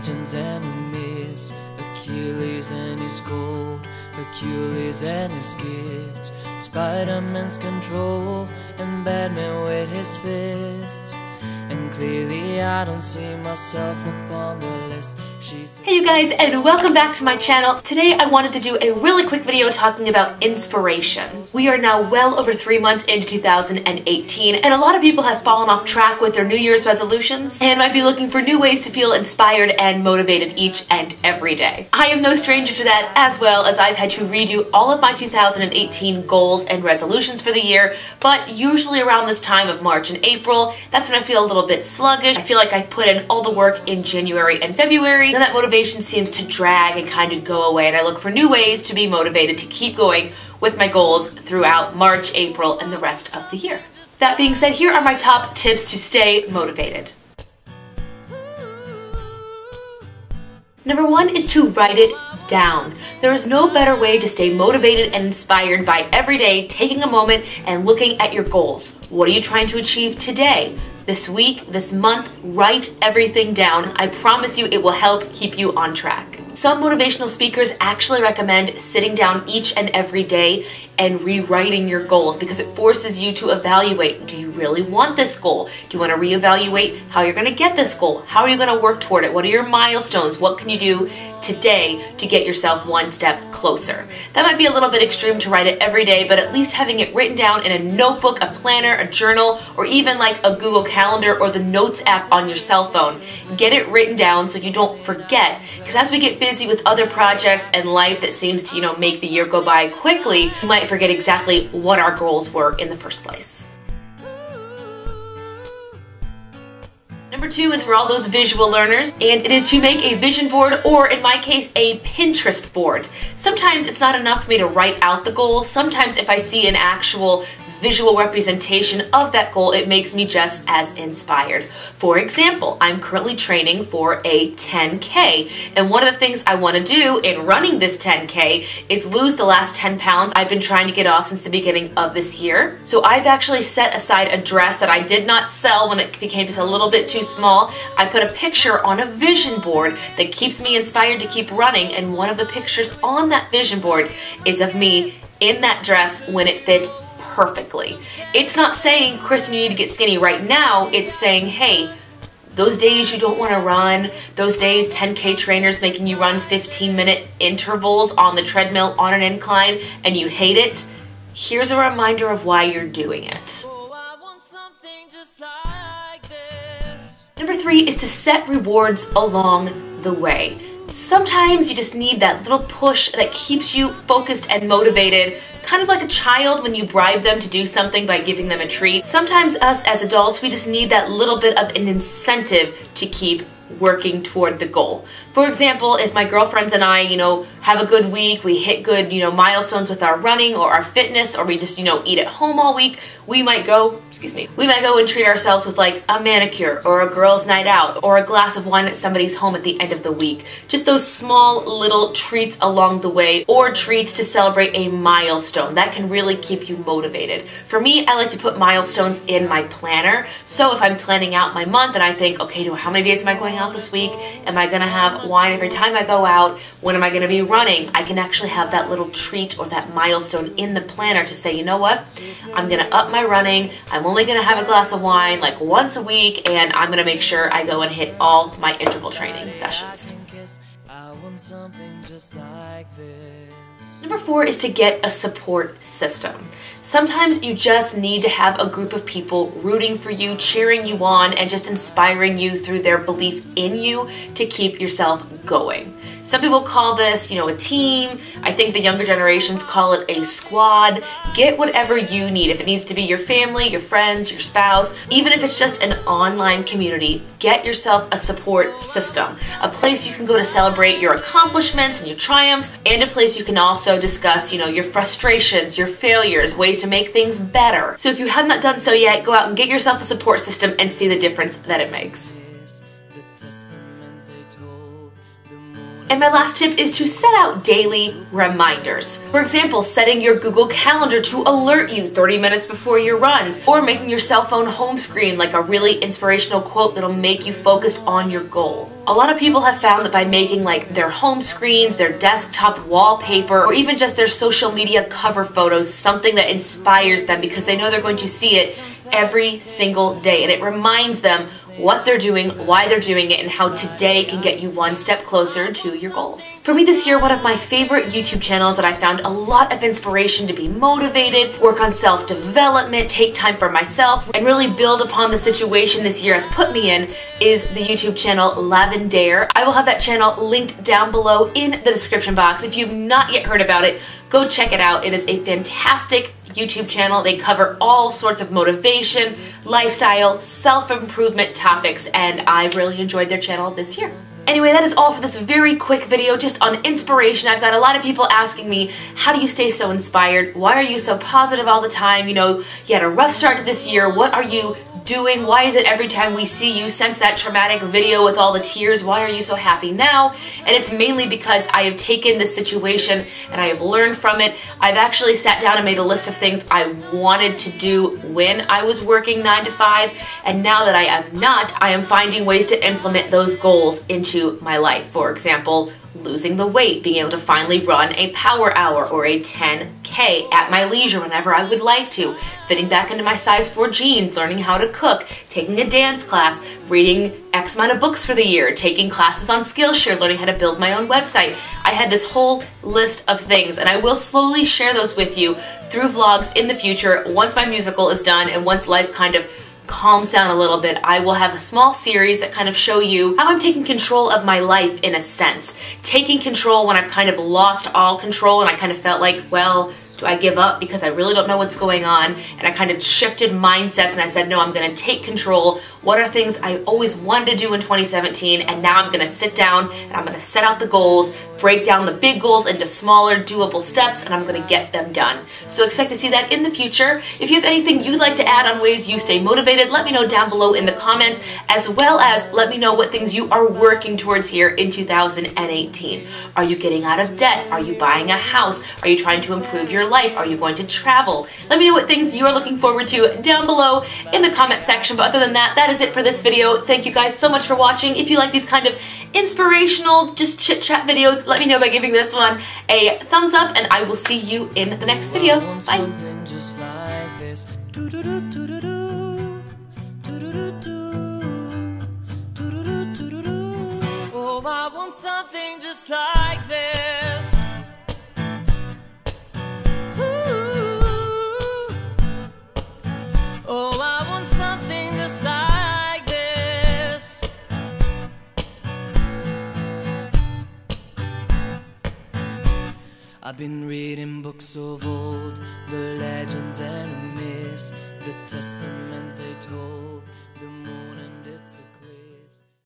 legends and the myths, Achilles and his gold, Hercules and his gifts, Spider-Man's control, and Batman with his fists. And clearly I don't see myself upon the list. Hey you guys, and welcome back to my channel. Today I wanted to do a really quick video talking about inspiration. We are now well over 3 months into 2018, and a lot of people have fallen off track with their New Year's resolutions and might be looking for new ways to feel inspired and motivated each and every day. I am no stranger to that, as well as I've had to redo all of my 2018 goals and resolutions for the year, but usually around this time of March and April, that's when I feel a little bit sluggish. I feel like I've put in all the work in January and February, then that motivation seems to drag and kind of go away, and I look for new ways to be motivated to keep going with my goals throughout March, April, and the rest of the year. That being said, here are my top tips to stay motivated. Number 1 is to write it down. There is no better way to stay motivated and inspired by every day taking a moment and looking at your goals. What are you trying to achieve today? This week, this month, write everything down. I promise you it will help keep you on track. Some motivational speakers actually recommend sitting down each and every day and rewriting your goals because it forces you to evaluate, do you really want this goal? Do you want to reevaluate how you're going to get this goal? How are you going to work toward it? What are your milestones? What can you do today to get yourself one step closer? That might be a little bit extreme to write it every day, but at least having it written down in a notebook, a planner, a journal, or even like a Google Calendar or the Notes app on your cell phone. Get it written down so you don't forget, because as we get busy with other projects and life that seems to, make the year go by quickly, we might forget exactly what our goals were in the first place. Number 2 is for all those visual learners, and it is to make a vision board, or in my case, a Pinterest board. Sometimes it's not enough for me to write out the goal. Sometimes if I see an actual visual representation of that goal, it makes me just as inspired. For example, I'm currently training for a 10K, and one of the things I want to do in running this 10K is lose the last 10 pounds I've been trying to get off since the beginning of this year. So I've actually set aside a dress that I did not sell when it became just a little bit too small. I put a picture on a vision board that keeps me inspired to keep running, and one of the pictures on that vision board is of me in that dress when it fit perfectly. It's not saying, Kristen, you need to get skinny right now. It's saying, hey, those days you don't want to run, those days 10K trainers making you run 15-minute intervals on the treadmill on an incline and you hate it, here's a reminder of why you're doing it. Number 3 is to set rewards along the way. Sometimes you just need that little push that keeps you focused and motivated, kind of like a child when you bribe them to do something by giving them a treat. Sometimes us as adults, we just need that little bit of an incentive to keep working toward the goal. For example, if my girlfriends and I, have a good week, we hit good, milestones with our running or our fitness, or we just, eat at home all week, we might go and treat ourselves with like a manicure or a girls' night out or a glass of wine at somebody's home at the end of the week. Just those small little treats along the way, or treats to celebrate a milestone. That can really keep you motivated. For me, I like to put milestones in my planner. So if I'm planning out my month and I think, okay, how many days am I going out this week? Am I gonna have wine every time I go out? When am I gonna be running? I can actually have that little treat or that milestone in the planner to say, you know what? I'm gonna up my running. I'm only gonna have a glass of wine like once a week, and I'm gonna make sure I go and hit all my interval training sessions. Number 4 is to get a support system. Sometimes you just need to have a group of people rooting for you, cheering you on, and just inspiring you through their belief in you to keep yourself going. Some people call this, a team. I think the younger generations call it a squad. Get whatever you need. If it needs to be your family, your friends, your spouse, even if it's just an online community, get yourself a support system. A place you can go to celebrate your accomplishments and your triumphs, and a place you can also discuss, your frustrations, your failures, ways to make things better. So if you have not done so yet, go out and get yourself a support system and see the difference that it makes. And my last tip is to set out daily reminders. For example, setting your Google Calendar to alert you 30 minutes before your runs, or making your cell phone home screen like a really inspirational quote that'll make you focused on your goal. A lot of people have found that by making like their home screens, their desktop wallpaper, or even just their social media cover photos something that inspires them because they know they're going to see it every single day, and it reminds them what they're doing, why they're doing it, and how today can get you one step closer to your goals. For me this year, one of my favorite YouTube channels that I found a lot of inspiration to be motivated, work on self-development, take time for myself, and really build upon the situation this year has put me in is the YouTube channel Lavendare. I will have that channel linked down below in the description box. If you've not yet heard about it, go check it out. It is a fantastic YouTube channel. They cover all sorts of motivation, lifestyle, self-improvement topics, and I've really enjoyed their channel this year. Anyway, that is all for this very quick video just on inspiration. I've got a lot of people asking me, how do you stay so inspired? Why are you so positive all the time? You know, you had a rough start to this year. What are you doing? Why is it every time we see you since that traumatic video with all the tears, why are you so happy now? And it's mainly because I have taken this situation and I have learned from it. I've actually sat down and made a list of things I wanted to do when I was working 9 to 5, and now that I am not, I am finding ways to implement those goals into my life. For example, losing the weight, being able to finally run a power hour or a 10K at my leisure whenever I would like to, fitting back into my size 4 jeans, learning how to cook, taking a dance class, reading X amount of books for the year, taking classes on Skillshare, learning how to build my own website. I had this whole list of things, and I will slowly share those with you through vlogs in the future once my musical is done and once life kind of calms down a little bit. I will have a small series that kind of show you how I'm taking control of my life in a sense. Taking control when I've kind of lost all control and I kind of felt like, well, do I give up because I really don't know what's going on? And I kind of shifted mindsets and I said, no, I'm going to take control. What are things I always wanted to do in 2017? And now I'm going to sit down and I'm going to set out the goals, break down the big goals into smaller doable steps, and I'm going to get them done. So expect to see that in the future. If you have anything you'd like to add on ways you stay motivated, let me know down below in the comments, as well as let me know what things you are working towards here in 2018. Are you getting out of debt? Are you buying a house? Are you trying to improve your life? Are you going to travel? Let me know what things you are looking forward to down below in the comment section. But other than that, that is it for this video. Thank you guys so much for watching. If you like these kind of inspirational, just chit-chat videos, let me know by giving this one a thumbs up, and I will see you in the next video. Bye! Oh, I want something just like this. Ooh. Oh, I want something just like this. I've been reading books of old, the legends and the myths, the testaments they told, the moon and its